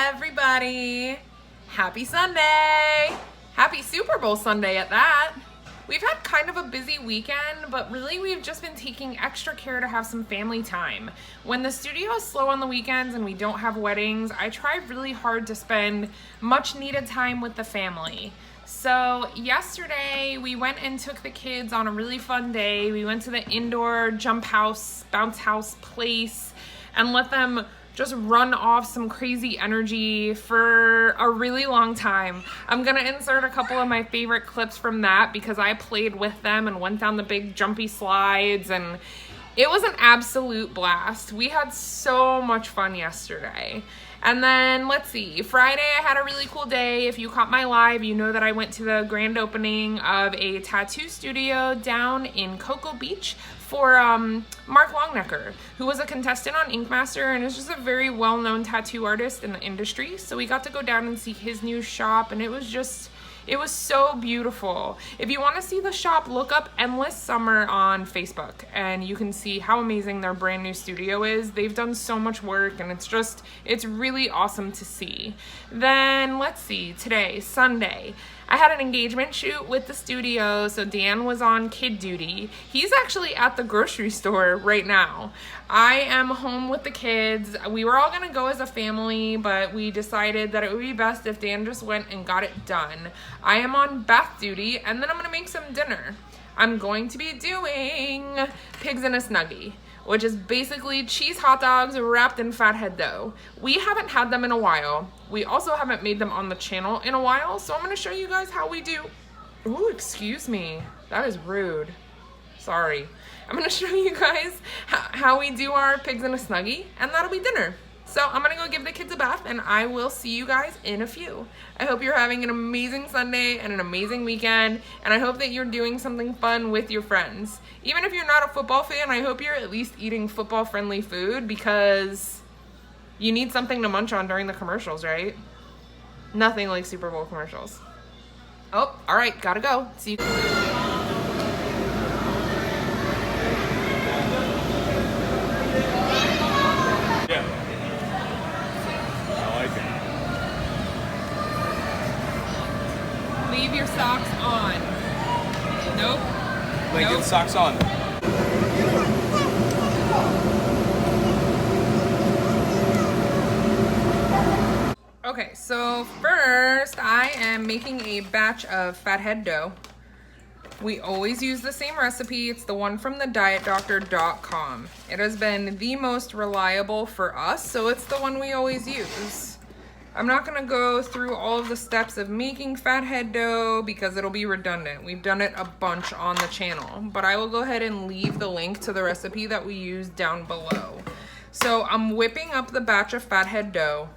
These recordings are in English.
everybody. Happy Sunday. Happy Super Bowl Sunday at that. We've had kind of a busy weekend, but really we've just been taking extra care to have some family time. When the studio is slow on the weekends and we don't have weddings, I try really hard to spend much needed time with the family. So yesterday we went and took the kids on a really fun day. We went to the indoor jump house, bounce house place and let them just run off some crazy energy for a really long time. I'm gonna insert a couple of my favorite clips from that because I played with them and went down the big jumpy slides, and it was an absolute blast. We had so much fun yesterday. And then let's see, Friday I had a really cool day. If you caught my live, you know that I went to the grand opening of a tattoo studio down in Cocoa Beach for Mark Longnecker, who was a contestant on Ink Master and is just a very well-known tattoo artist in the industry. So we got to go down and see his new shop, and it was so beautiful. If you want to see the shop, look up Endless Summer on Facebook and you can see how amazing their brand new studio is. They've done so much work and it's really awesome to see. Then let's see, today, Sunday, I had an engagement shoot with the studio, so Dan was on kid duty. He's actually at the grocery store right now. I am home with the kids. We were all gonna go as a family, but we decided that it would be best if Dan just went and got it done. I am on bath duty, and then I'm gonna make some dinner. I'm going to be doing pigs in a Snuggie, which is basically cheese hot dogs wrapped in fathead dough. We haven't had them in a while. We also haven't made them on the channel in a while, so I'm gonna show you guys how we do. Ooh, excuse me, that is rude. Sorry. I'm gonna show you guys how we do our pigs in a Snuggie, and that'll be dinner. So I'm gonna go give the kids a bath, and I will see you guys in a few. I hope you're having an amazing Sunday and an amazing weekend, and I hope that you're doing something fun with your friends. Even if you're not a football fan, I hope you're at least eating football-friendly food because you need something to munch on during the commercials, right? Nothing like Super Bowl commercials. Oh, all right, gotta go. See you. Leave your socks on. Nope. Lincoln, nope. Socks on. Okay, so first I am making a batch of fathead dough. We always use the same recipe. It's the one from thedietdoctor.com. It has been the most reliable for us, so it's the one we always use. I'm not gonna go through all of the steps of making fathead dough because it'll be redundant. We've done it a bunch on the channel, but I will go ahead and leave the link to the recipe that we use down below. So I'm whipping up the batch of fathead dough.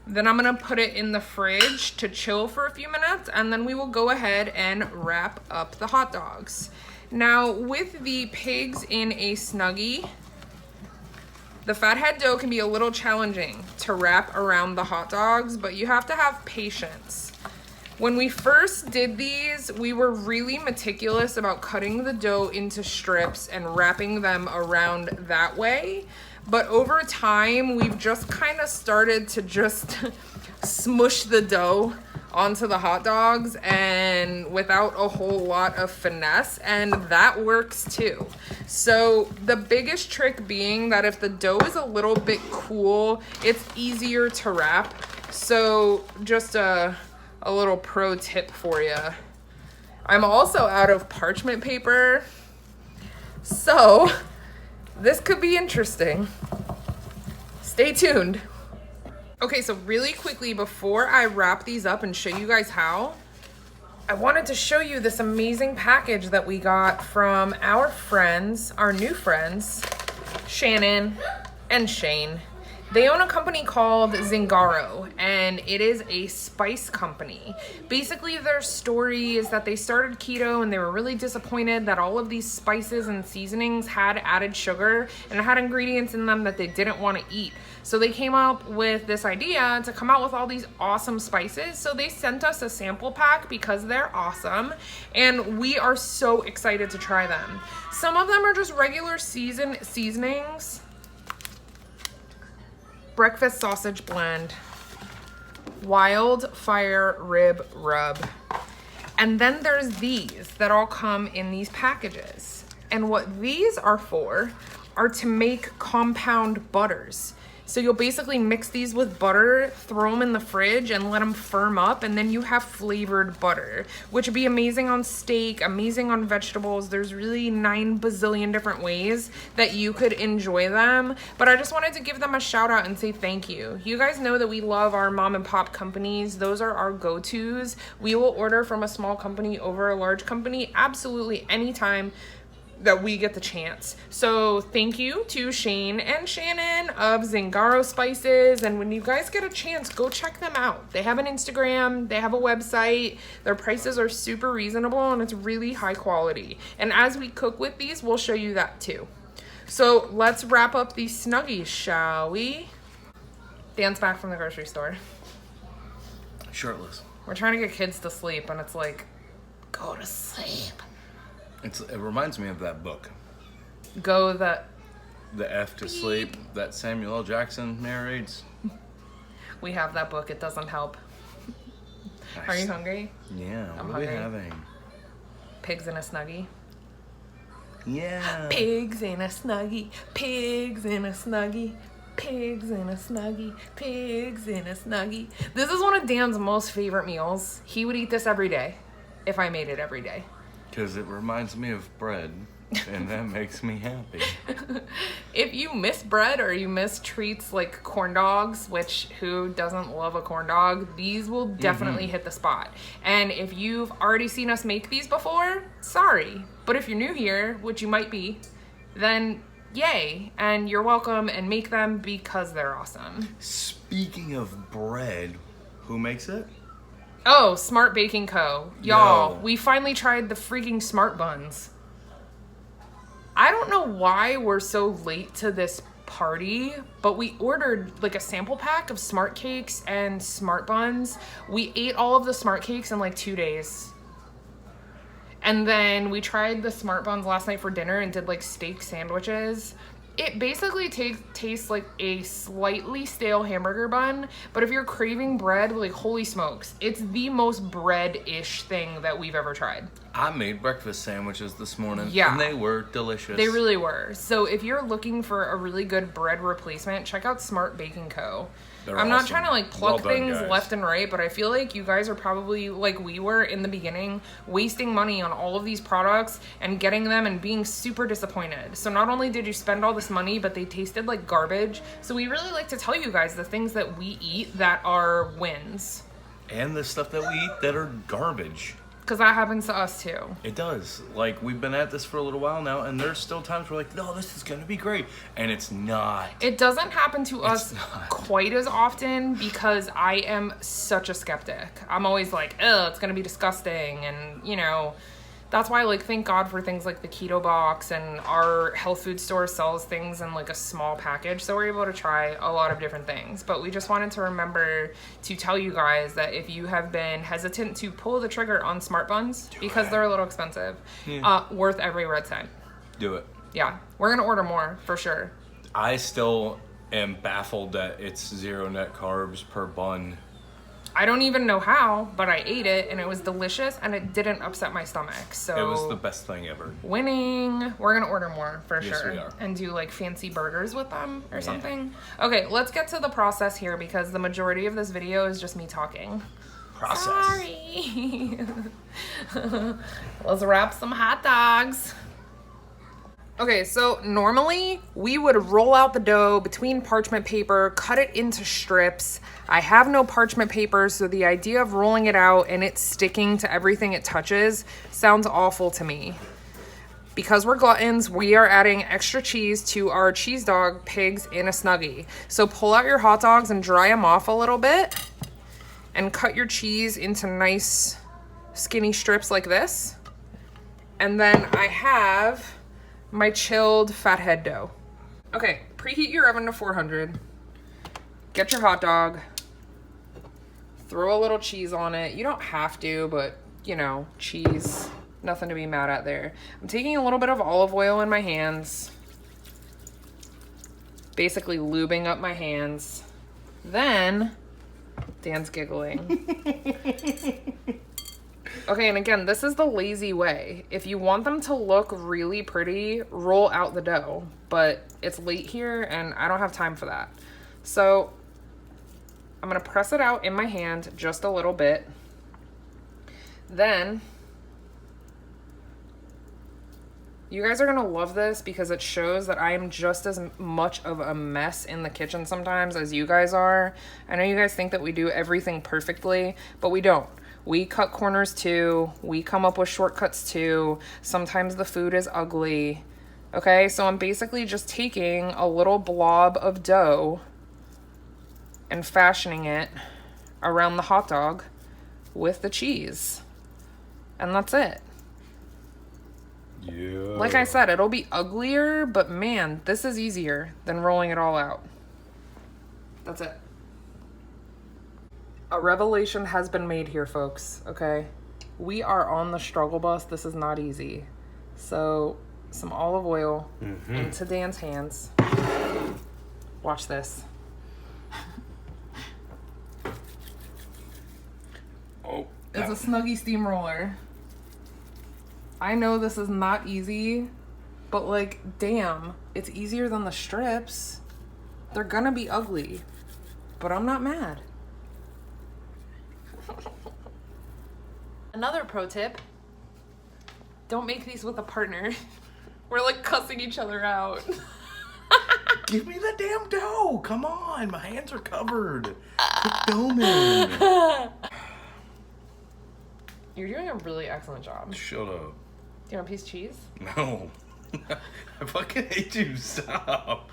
Then I'm gonna put it in the fridge to chill for a few minutes, and then we will go ahead and wrap up the hot dogs. Now with the pigs in a Snuggie, the fathead dough can be a little challenging to wrap around the hot dogs, but you have to have patience. When we first did these, we were really meticulous about cutting the dough into strips and wrapping them around that way. But over time, we've just kind of started to just smush the dough onto the hot dogs and without a whole lot of finesse, and that works too. So the biggest trick being that if the dough is a little bit cool, it's easier to wrap. So just a little pro tip for you. I'm also out of parchment paper, so this could be interesting. Stay tuned. Okay, so really quickly before I wrap these up and show you guys how, I wanted to show you this amazing package that we got from our friends, our new friends, Shannon and Shane. They own a company called Zingaro, and it is a spice company. Basically, their story is that they started keto and they were really disappointed that all of these spices and seasonings had added sugar and had ingredients in them that they didn't want to eat. So they came up with this idea to come out with all these awesome spices. So they sent us a sample pack because they're awesome, and we are so excited to try them. Some of them are just regular seasonings. Breakfast sausage blend. Wildfire Rib Rub. And then there's these that all come in these packages. And what these are for are to make compound butters. So you'll basically mix these with butter, throw them in the fridge and let them firm up, and then you have flavored butter, which would be amazing on steak, amazing on vegetables. There's really 9 bazillion different ways that you could enjoy them. But I just wanted to give them a shout out and say thank you. You guys know that we love our mom and pop companies. Those are our go-tos. We will order from a small company over a large company absolutely anytime that we get the chance. So thank you to Shane and Shannon of Zingaro Spices, and when you guys get a chance, go check them out. They have an Instagram, they have a website, their prices are super reasonable, and it's really high quality. And as we cook with these, we'll show you that too. So let's wrap up these Snuggies, shall we? Dan's back from the grocery store. Shirtless. We're trying to get kids to sleep, and it's like, go to sleep. It reminds me of that book. The F to Sleep that Samuel L. Jackson narrates. We have that book. It doesn't help. Are you hungry? Yeah. I'm what are we hungry. having? Pigs in a Snuggie. Yeah. Pigs in a Snuggie. Pigs in a Snuggie. Pigs in a Snuggie. Pigs in a Snuggie. This is one of Dan's most favorite meals. He would eat this every day if I made it every day. Because it reminds me of bread, and that makes me happy. If you miss bread or you miss treats like corn dogs, which who doesn't love a corn dog, these will definitely hit the spot. And if you've already seen us make these before, sorry. But if you're new here, which you might be, then yay. And you're welcome, and make them because they're awesome. Speaking of bread, who makes it? Oh, Smart Baking Co. Y'all, No. we finally tried the freaking Smart Buns. I don't know why we're so late to this party, but we ordered like a sample pack of Smart Cakes and Smart Buns. We ate all of the Smart Cakes in like 2 days. And then we tried the Smart Buns last night for dinner and did like steak sandwiches. It basically tastes like a slightly stale hamburger bun, but if you're craving bread, like holy smokes, it's the most bread-ish thing that we've ever tried. I made breakfast sandwiches this morning, Yeah. and they were delicious. They really were. So if you're looking for a really good bread replacement, check out Smart Baking Co. They're I'm not awesome. trying to like plug Well done, things guys. left and right, but I feel like you guys are probably like we were in the beginning, wasting money on all of these products and getting them and being super disappointed. So not only did you spend all this money, but they tasted like garbage. So we really like to tell you guys the things that we eat that are wins. And the stuff that we eat that are garbage. Because that happens to us too. It does. Like, we've been at this for a little while now, and there's still times we're like, no, this is going to be great. And it's not. It doesn't happen to us not. quite as often because I am such a skeptic. I'm always like, ugh, it's going to be disgusting. And, you know, that's why, like, thank God for things like the Keto box, and our health food store sells things in like a small package. So we're able to try a lot of different things. But we just wanted to remember to tell you guys that if you have been hesitant to pull the trigger on Smart Buns because they're a little expensive, worth every red cent. Do it. Yeah, we're going to order more for sure. I still am baffled that it's 0 net carbs per bun. I don't even know how, but I ate it and it was delicious and it didn't upset my stomach. So It was the best thing ever. winning. We're gonna order more for Yes, sure. we are. And do like fancy burgers with them or something. Okay, let's get to the process here because the majority of this video is just me talking. Process. Sorry. Let's wrap some hot dogs. Okay, so normally we would roll out the dough between parchment paper, cut it into strips. I have no parchment paper, so the idea of rolling it out and it sticking to everything it touches sounds awful to me. Because we're gluttons, we are adding extra cheese to our cheese dog pigs in a Snuggie. So pull out your hot dogs and dry them off a little bit and cut your cheese into nice skinny strips like this. And then I have my chilled fathead dough. Okay, preheat your oven to 400. Get your hot dog. Throw a little cheese on it. You don't have to, but you know, cheese, nothing to be mad at there. I'm taking a little bit of olive oil in my hands. Basically lubing up my hands. Then Dan's giggling. Okay, and again, this is the lazy way. If you want them to look really pretty, roll out the dough. But it's late here and I don't have time for that. So I'm gonna press it out in my hand just a little bit. Then you guys are gonna love this because it shows that I am just as much of a mess in the kitchen sometimes as you guys are. I know you guys think that we do everything perfectly, but we don't. We cut corners too. We come up with shortcuts too. Sometimes the food is ugly. Okay, so I'm basically just taking a little blob of dough and fashioning it around the hot dog with the cheese. And that's it. Yeah. Like I said, it'll be uglier, but man, this is easier than rolling it all out. That's it. A revelation has been made here, folks, okay? We are on the struggle bus. This is not easy. So, some olive oil into Dan's hands. Watch this. Oh. It's a Snuggie steamroller. I know this is not easy, but like, damn, it's easier than the strips. They're gonna be ugly, but I'm not mad. Another pro tip, don't make these with a partner. We're like cussing each other out. Give me the damn dough. Come on. My hands are covered. Quit filming. You're doing a really excellent job. Shut up. Do you want a piece of cheese? No. I fucking hate you. Stop.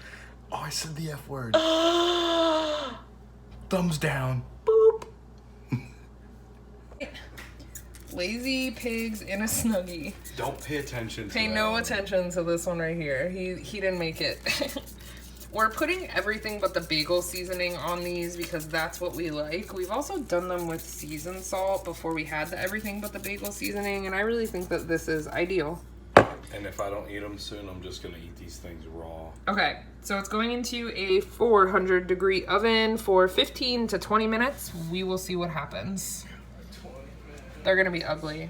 Oh, I said the F word. Thumbs down. Boop. Lazy pigs in a Snuggie. Don't pay attention to Pay that no one. attention to this one right here. He didn't make it. We're putting everything but the bagel seasoning on these because that's what we like. We've also done them with seasoned salt before we had the everything but the bagel seasoning, and I really think that this is ideal. And if I don't eat them soon, I'm just gonna eat these things raw. Okay, so it's going into a 400-degree oven for 15 to 20 minutes. We will see what happens. They're gonna be ugly.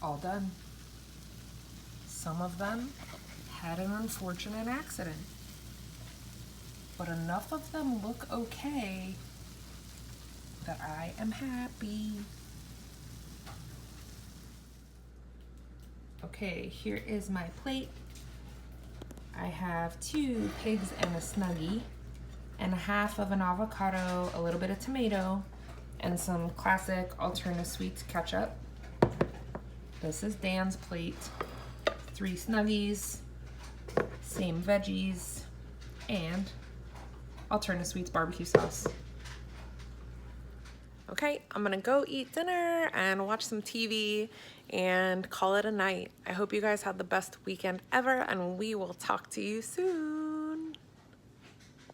All done. Some of them had an unfortunate accident, but enough of them look okay that I am happy. Okay, here is my plate. I have 2 pigs and a Snuggie, and a half of an avocado, a little bit of tomato, and some classic Alterna sweets ketchup. This is Dan's plate. 3 Snuggies, same veggies, and Alterna sweets barbecue sauce. Okay, I'm gonna go eat dinner and watch some TV and call it a night. I hope you guys had the best weekend ever, and we will talk to you soon.